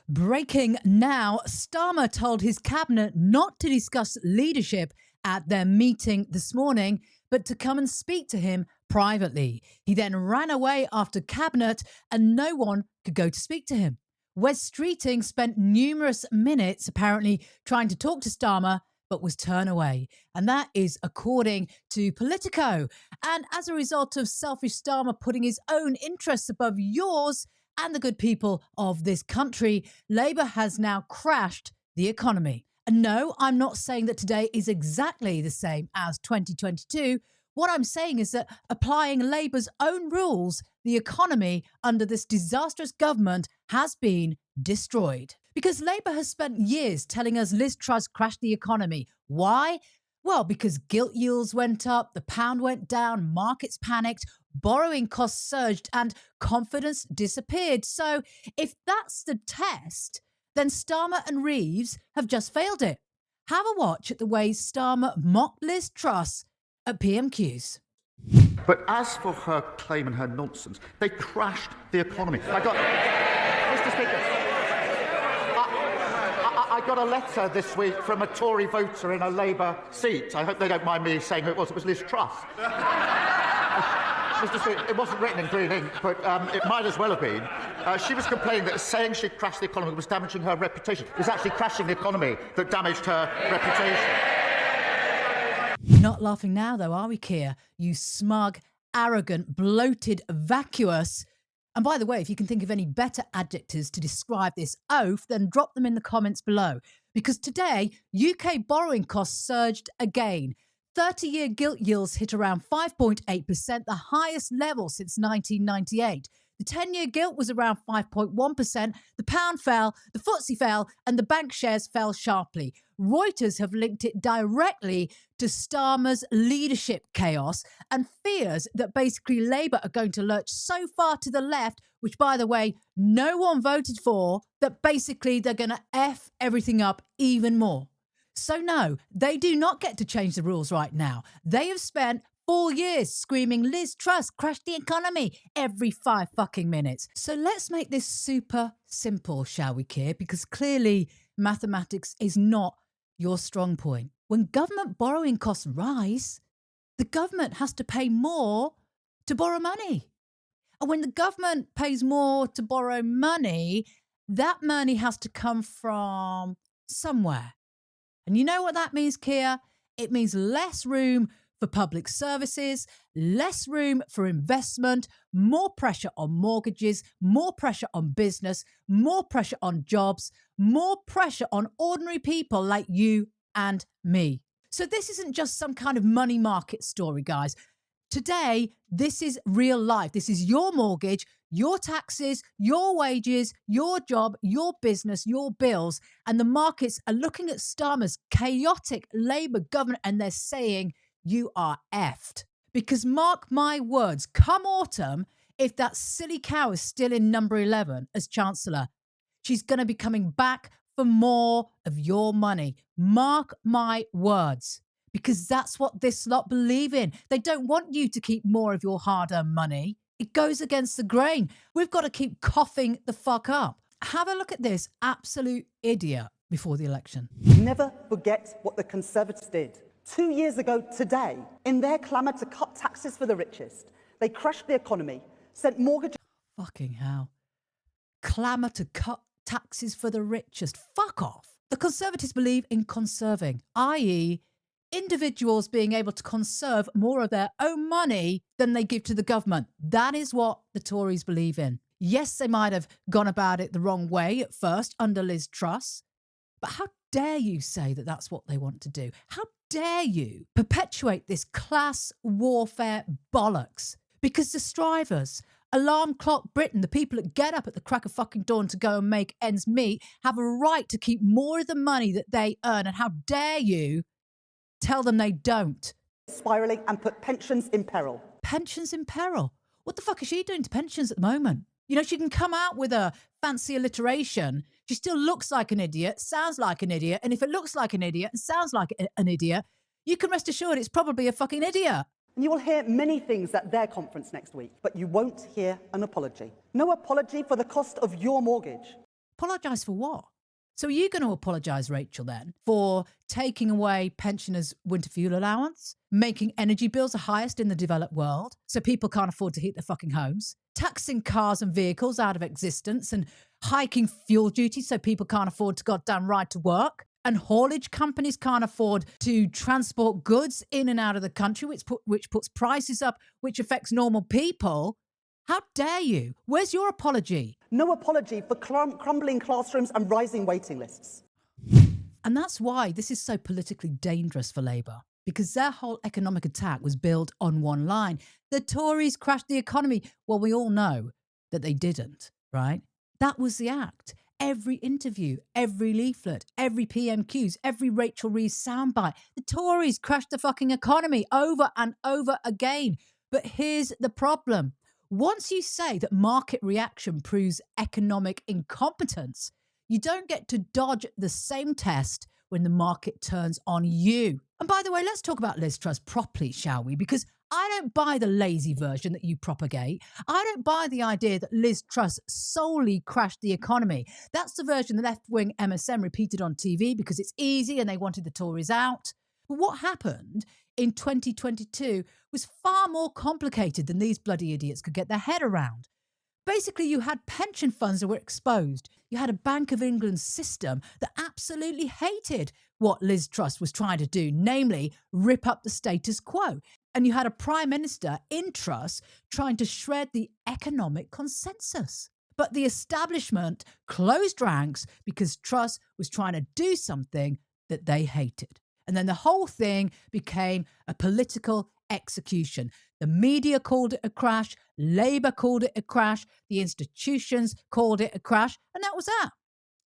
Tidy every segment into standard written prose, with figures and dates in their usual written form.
Breaking now, Starmer told his cabinet not to discuss leadership at their meeting this morning, but to come and speak to him privately. He then ran away after cabinet and no one could go to speak to him. Wes Streeting spent numerous minutes apparently trying to talk to Starmer, but was turned away. And that is according to Politico. And as a result of selfish Starmer putting his own interests above yours and the good people of this country, Labour has now crashed the economy. And no, I'm not saying that today is exactly the same as 2022. What I'm saying is that applying Labour's own rules, the economy under this disastrous government has been destroyed. Because Labour has spent years telling us Liz Truss crashed the economy. Why? Well, because gilt yields went up, the pound went down, markets panicked, borrowing costs surged, and confidence disappeared. So if that's the test, then Starmer and Reeves have just failed it. Have a watch at the way Starmer mocked Liz Truss at PMQs. But as for her claim and her nonsense, they crashed the economy. Mr. Speaker, I got a letter this week from a Tory voter in a Labour seat. I hope they don't mind me saying who it was. It was Liz Truss. Mr. Speaker, it wasn't written in green ink, but it might as well have been. She was complaining that saying she'd crashed the economy was damaging her reputation. It was actually crashing the economy that damaged her reputation. Not laughing now, though, are we, Keir? You smug, arrogant, bloated, vacuous. And by the way, if you can think of any better adjectives to describe this oaf, then drop them in the comments below. Because today, UK borrowing costs surged again. 30-year gilt yields hit around 5.8%, the highest level since 1998. The 10-year gilt was around 5.1%, the pound fell, the FTSE fell, and the bank shares fell sharply. Reuters have linked it directly to Starmer's leadership chaos and fears that basically Labour are going to lurch so far to the left, which, by the way, no one voted for, that basically they're going to F everything up even more. So no, they do not get to change the rules right now. They have spent 4 years screaming Liz Truss crashed the economy every 5 fucking minutes. So let's make this super simple, shall we, Keir? Because clearly mathematics is not your strong point. When government borrowing costs rise, the government has to pay more to borrow money. And when the government pays more to borrow money, that money has to come from somewhere. And you know what that means, Keir? It means less room for public services, less room for investment, more pressure on mortgages, more pressure on business, more pressure on jobs, more pressure on ordinary people like you and me. So this isn't just some kind of money market story, guys. Today, this is real life. This is your mortgage, your taxes, your wages, your job, your business, your bills. And the markets are looking at Starmer's chaotic Labour government and they're saying, you are effed. Because mark my words, come autumn, if that silly cow is still in number 11 as Chancellor, she's going to be coming back for more of your money. Mark my words. Because that's what this lot believe in. They don't want you to keep more of your hard-earned money. It goes against the grain. We've got to keep coughing the fuck up. Have a look at this absolute idiot before the election. Never forget what the Conservatives did. 2 years ago today, in their clamour to cut taxes for the richest, they crashed the economy, sent mortgage... Fucking hell. Clamour to cut taxes for the richest. Fuck off. The Conservatives believe in conserving, i.e., individuals being able to conserve more of their own money than they give to the government. That is what the Tories believe in. Yes, they might have gone about it the wrong way at first under Liz Truss, but how dare you say that that's what they want to do? How dare you perpetuate this class warfare bollocks? Because the strivers, alarm clock Britain, the people that get up at the crack of fucking dawn to go and make ends meet, have a right to keep more of the money that they earn. And how dare you tell them they don't? Spiralling and put pensions in peril. Pensions in peril? What the fuck is she doing to pensions at the moment? You know, she can come out with a fancy alliteration. She still looks like an idiot, sounds like an idiot. And if it looks like an idiot and sounds like an idiot, you can rest assured it's probably a fucking idiot. And you will hear many things at their conference next week, but you won't hear an apology. No apology for the cost of your mortgage. Apologise for what? So are you going to apologise, Rachel, then, for taking away pensioners' winter fuel allowance, making energy bills the highest in the developed world so people can't afford to heat their fucking homes, taxing cars and vehicles out of existence and hiking fuel duty so people can't afford to goddamn ride to work, and haulage companies can't afford to transport goods in and out of the country, which puts prices up, which affects normal people? How dare you? Where's your apology? No apology for crumbling classrooms and rising waiting lists. And that's why this is so politically dangerous for Labour, because their whole economic attack was built on one line. The Tories crashed the economy. Well, we all know that they didn't, right? That was the act. Every interview, every leaflet, every PMQs, every Rachel Reeves soundbite. The Tories crashed the fucking economy over and over again. But here's the problem. Once you say that market reaction proves economic incompetence, you don't get to dodge the same test when the market turns on you. And by the way, let's talk about Liz Truss properly, shall we? Because I don't buy the lazy version that you propagate. I don't buy the idea that Liz Truss solely crashed the economy. That's the version the left-wing MSM repeated on TV because it's easy and they wanted the Tories out. But what happened in 2022 was far more complicated than these bloody idiots could get their head around. Basically, you had pension funds that were exposed. You had a Bank of England system that absolutely hated what Liz Truss was trying to do, namely rip up the status quo. And you had a Prime Minister in Truss trying to shred the economic consensus. But the establishment closed ranks because Truss was trying to do something that they hated. And then the whole thing became a political execution. The media called it a crash. Labour called it a crash. The institutions called it a crash. And that was that.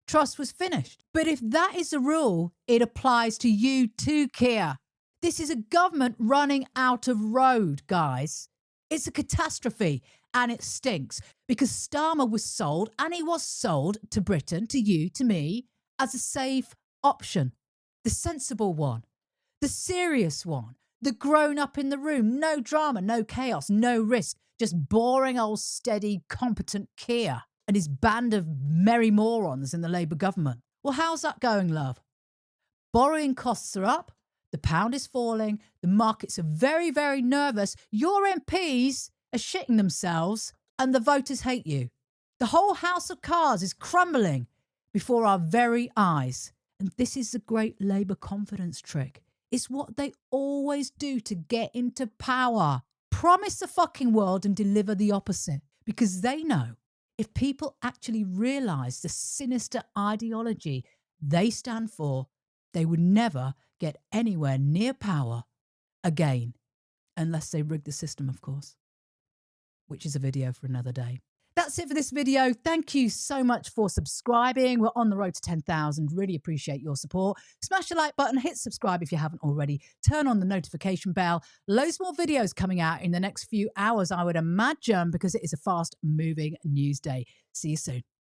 Truss was finished. But if that is the rule, it applies to you too, Keir. This is a government running out of road, guys. It's a catastrophe and it stinks because Starmer was sold, and he was sold to Britain, to you, to me, as a safe option. The sensible one, the serious one, the grown up in the room, no drama, no chaos, no risk, just boring old steady competent Keir and his band of merry morons in the Labour government. Well, how's that going, love? Borrowing costs are up, the pound is falling, the markets are very, very nervous, your MPs are shitting themselves and the voters hate you. The whole house of cards is crumbling before our very eyes. And this is the great Labour confidence trick. It's what they always do to get into power. Promise the fucking world and deliver the opposite. Because they know if people actually realise the sinister ideology they stand for, they would never get anywhere near power again. Unless they rig the system, of course. Which is a video for another day. That's it for this video. Thank you so much for subscribing. We're on the road to 10,000. Really appreciate your support. Smash the like button, hit subscribe if you haven't already. Turn on the notification bell. Loads more videos coming out in the next few hours, I would imagine, because it is a fast moving news day. See you soon.